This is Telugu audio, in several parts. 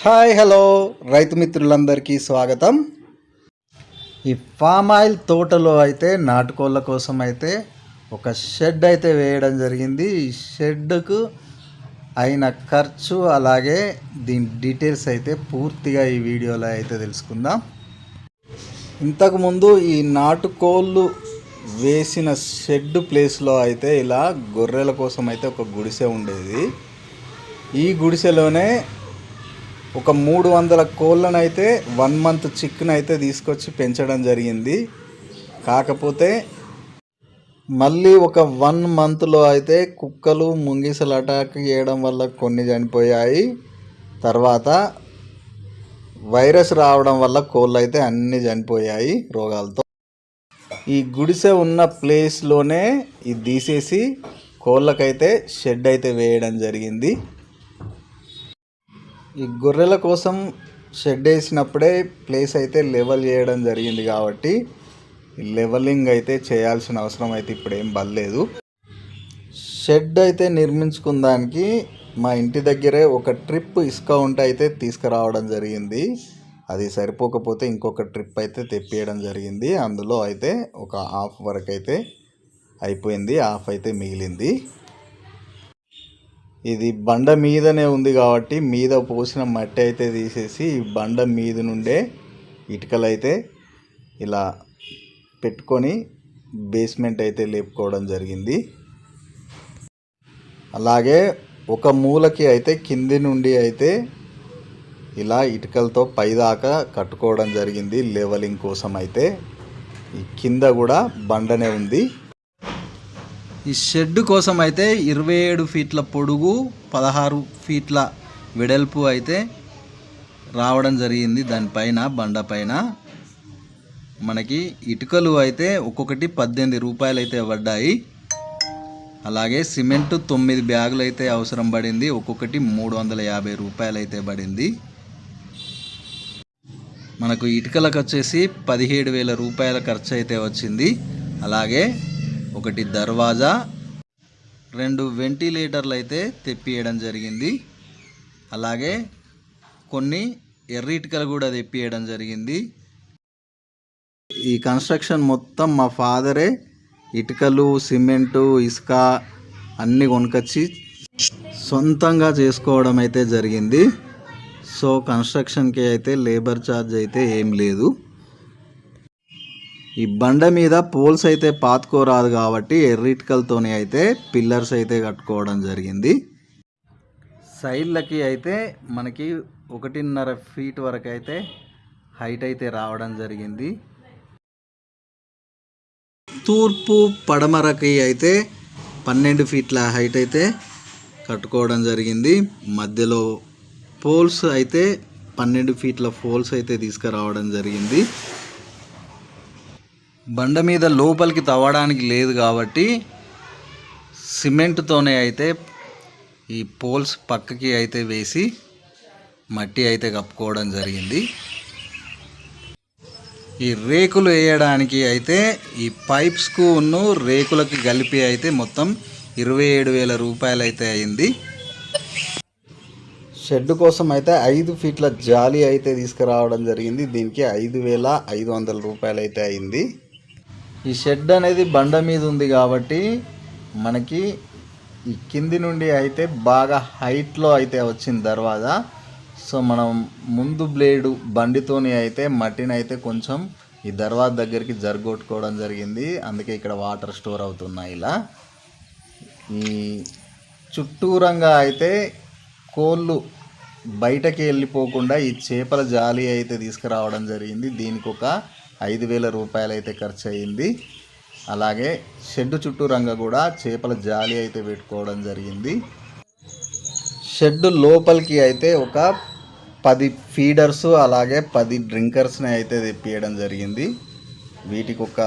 హాయ్ హలో రైతు మిత్రులందరికీ స్వాగతం. ఈ ఫామ్ ఆయిల్ తోటలో అయితే నాటుకోళ్ళ కోసం అయితే ఒక షెడ్ అయితే వేయడం జరిగింది. ఈ షెడ్కు అయిన ఖర్చు అలాగే దీని డీటెయిల్స్ అయితే పూర్తిగా ఈ వీడియోలో అయితే తెలుసుకుందాం. ఇంతకుముందు ఈ నాటుకోళ్ళు వేసిన షెడ్ ప్లేస్లో అయితే ఇలా గొర్రెల కోసం అయితే ఒక గుడిసె ఉండేది. ఈ గుడిసెలోనే ఒక 300 కోళ్ళను అయితే 1 మంత్ చిక్కును అయితే తీసుకొచ్చి పెంచడం జరిగింది. కాకపోతే మళ్ళీ ఒక 1 మంత్లో అయితే కుక్కలు ముంగిసలు అటాక్ చేయడం వల్ల కొన్ని చనిపోయాయి. తర్వాత వైరస్ రావడం వల్ల కోళ్ళు అయితే అన్నీ చనిపోయాయి రోగాలతో. ఈ గుడిసె ఉన్న ప్లేస్లోనే ఇది తీసేసి కోళ్ళకైతే షెడ్ అయితే వేయడం జరిగింది. ఈ గొర్రెల కోసం షెడ్ వేసినప్పుడే ప్లేస్ అయితే లెవెల్ చేయడం జరిగింది కాబట్టి లెవెలింగ్ అయితే చేయాల్సిన అవసరం అయితే ఇప్పుడు ఏం పడలేదు. షెడ్ అయితే నిర్మించుకుందానికి మా ఇంటి దగ్గరే ఒక ట్రిప్ ఇసుక ఉంటే అయితే తీసుకురావడం జరిగింది. అది సరిపోకపోతే ఇంకొక ట్రిప్ అయితే తెప్పియడం జరిగింది. అందులో అయితే ఒక హాఫ్ వరకు అయితే అయిపోయింది, హాఫ్ అయితే మిగిలింది. ఇది బండ మీదనే ఉంది కాబట్టి మీద పోసిన మట్టి అయితే తీసేసి బండ మీద నుండే ఇటుకలు అయితే ఇలా పెట్టుకొని బేస్మెంట్ అయితే లేపుకోవడం జరిగింది. అలాగే ఒక మూలకి అయితే కింది నుండి అయితే ఇలా ఇటుకలతో పైదాకా కట్టుకోవడం జరిగింది లెవెలింగ్ కోసం. అయితే ఈ కింద కూడా బండనే ఉంది. ఈ షెడ్ కోసం అయితే 27 ఫీట్ల పొడుగు 16 ఫీట్ల వెడల్పు అయితే రావడం జరిగింది. దానిపైన బండ పైన మనకి ఇటుకలు అయితే ఒక్కొక్కటి 18 రూపాయలు అయితే పడ్డాయి. అలాగే సిమెంటు 9 బ్యాగులు అయితే అవసరం పడింది, ఒక్కొక్కటి 350 రూపాయలు అయితే పడింది. మనకు ఇటుకలకు వచ్చేసి 17,000 రూపాయల ఖర్చు అయితే వచ్చింది. అలాగే ఒకటి దర్వాజా, 2 వెంటిలేటర్లు అయితే తెప్పియడం జరిగింది. అలాగే కొన్ని ఎర్ర ఇటుకలు కూడా తెప్పియడం జరిగింది. ఈ కన్స్ట్రక్షన్ మొత్తం మా ఫాదరే ఇటుకలు, సిమెంటు, ఇసుక అన్నీ కొనుకొచ్చి సొంతంగా చేసుకోవడం అయితే జరిగింది. సో కన్స్ట్రక్షన్కి అయితే లేబర్ ఛార్జ్ అయితే ఏం లేదు. ఈ బండ మీద పోల్స్ అయితే పాతుకోరాదు కాబట్టి ఎర్రిటికలతోనే అయితే పిల్లర్స్ అయితే కట్టుకోవడం జరిగింది. సైడ్లకి అయితే మనకి 1.5 ఫీట్ వరకు అయితే హైట్ అయితే రావడం జరిగింది. తూర్పు పడమరకి అయితే 12 ఫీట్ల హైట్ అయితే కట్టుకోవడం జరిగింది. మధ్యలో పోల్స్ అయితే 12 ఫీట్ల పోల్స్ అయితే తీసుకురావడం జరిగింది. బండ మీద లోపలికి తవ్వడానికి లేదు కాబట్టి సిమెంట్తోనే అయితే ఈ పోల్స్ పక్కకి అయితే వేసి మట్టి అయితే కప్పుకోవడం జరిగింది. ఈ రేకులు వేయడానికి అయితే ఈ పైప్స్కు రేకులకి కలిపి అయితే మొత్తం 27,000 రూపాయలు అయితే అయింది. షెడ్ కోసం అయితే 5 ఫీట్ల జాలి అయితే తీసుకురావడం జరిగింది. దీనికి 5,500 రూపాయలు అయితే అయింది. ఈ షెడ్ అనేది బండ మీద ఉంది కాబట్టి మనకి ఈ కింది నుండి అయితే బాగా హైట్లో అయితే వచ్చింది దర్వాజా. సో మనం ముందు బ్లేడు బండితోని అయితే మట్టిని అయితే కొంచెం ఈ దర్వాజా దగ్గరికి జరగొట్టుకోవడం జరిగింది. అందుకే ఇక్కడ వాటర్ స్టోర్ అవుతున్నాయి. ఇలా ఈ చుట్టూరంగా అయితే కోళ్ళు బయటకి వెళ్ళిపోకుండా ఈ చేపల జాలి అయితే తీసుకురావడం జరిగింది. దీనికి ఒక 5,000 రూపాయలు అయితే ఖర్చు అయ్యింది. అలాగే షెడ్ చుట్టూరంగా కూడా చేపల జాలి అయితే పెట్టుకోవడం జరిగింది. షెడ్ లోపలికి అయితే ఒక 10 ఫీడర్స్ అలాగే 10 డ్రింకర్స్ని అయితే తెప్పియడం జరిగింది. వీటికి ఒక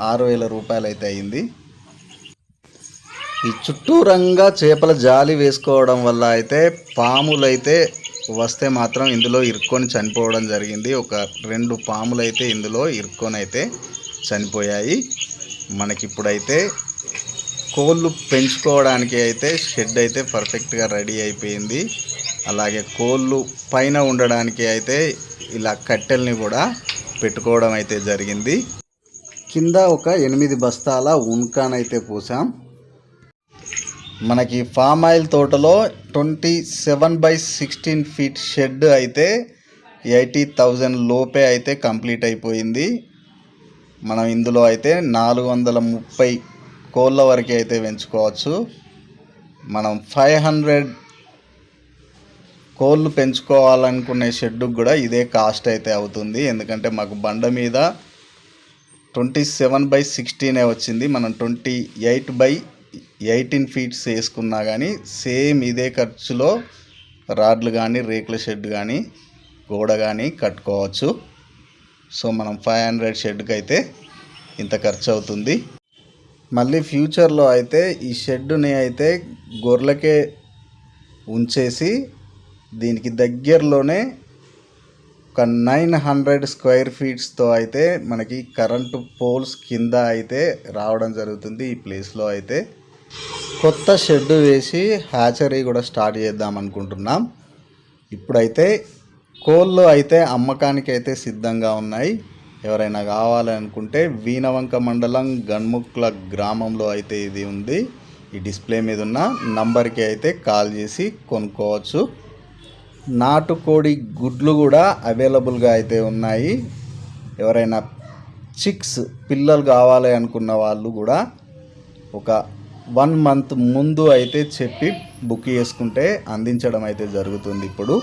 6,000 రూపాయలు అయితే అయింది. ఈ చుట్టూరంగా చేపల జాలి వేసుకోవడం వల్ల అయితే పాములు అయితే వస్తే మాత్రం ఇందులో ఇరుక్కొని చనిపోవడం జరిగింది. ఒక 2 పాములు అయితే ఇందులో ఇరుక్కొని అయితే చనిపోయాయి. మనకిప్పుడైతే కోళ్ళు పెంచుకోవడానికి అయితే షెడ్ అయితే పర్ఫెక్ట్గా రెడీ అయిపోయింది. అలాగే కోళ్ళు పైన ఉండడానికి అయితే ఇలా కట్టెల్ని కూడా పెట్టుకోవడం అయితే జరిగింది. కింద ఒక 8 బస్తాల ఉన్కానైతే పోసాం. మనకి ఫామ్ ఆయిల్ తోటలో 27/16 ఫీట్ షెడ్ అయితే 80,000 లోపే అయితే కంప్లీట్ అయిపోయింది. మనం ఇందులో అయితే 430 కోళ్ళ వరకు అయితే పెంచుకోవచ్చు. మనం 500 కోళ్ళు పెంచుకోవాలనుకునే షెడ్కి కూడా ఇదే కాస్ట్ అయితే అవుతుంది. ఎందుకంటే మాకు బండ మీద 27/16 వచ్చింది. మనం 28/18 ఫీట్స్ వేసుకున్నా కానీ సేమ్ ఇదే ఖర్చులో రాడ్లు కానీ రేకుల షెడ్ కానీ గోడ కానీ కట్టుకోవచ్చు. సో మనం 500 షెడ్కి అయితే ఇంత ఖర్చు అవుతుంది. మళ్ళీ ఫ్యూచర్లో అయితే ఈ షెడ్ని అయితే గొర్రెలకే ఉంచేసి దీనికి దగ్గరలోనే ఒక 900 స్క్వేర్ ఫీట్స్తో అయితే మనకి కరెంటు పోల్స్ కింద అయితే రావడం జరుగుతుంది. ఈ ప్లేస్లో అయితే కొత్త షెడ్ వేసి హ్యాచరీ కూడా స్టార్ట్ చేద్దాం అనుకుంటున్నాం. ఇప్పుడైతే కోళ్ళు అయితే అమ్మకానికి అయితే సిద్ధంగా ఉన్నాయి. ఎవరైనా కావాలనుకుంటే వీణవంక మండలం గన్ముక్ల గ్రామంలో అయితే ఇది ఉంది. ఈ డిస్ప్లే మీద ఉన్న నంబర్కి అయితే కాల్ చేసి కొనుక్కోవచ్చు. నాటుకోడి గుడ్లు కూడా అవైలబుల్గా అయితే ఉన్నాయి. ఎవరైనా చిక్స్ పిల్లలు కావాలి అనుకున్న వాళ్ళు కూడా ఒక 1 మంత్ ముందు అయితే చెప్పి బుక్ చేసుకుంటే అందించడం అయితే జరుగుతుంది. ఇప్పుడు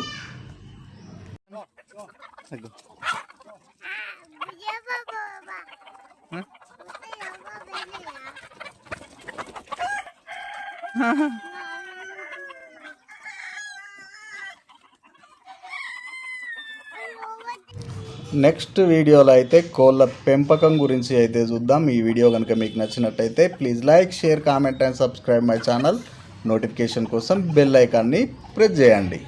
నెక్స్ట్ వీడియోలో అయితే కోళ్ళ పెంపకం గురించి అయితే చూద్దాం. ఈ వీడియో కనుక మీకు నచ్చినట్టయితే please like, share, comment and subscribe my channel. Notification కోసం బెల్ ఐకాన్ని ప్రెస్ చేయండి.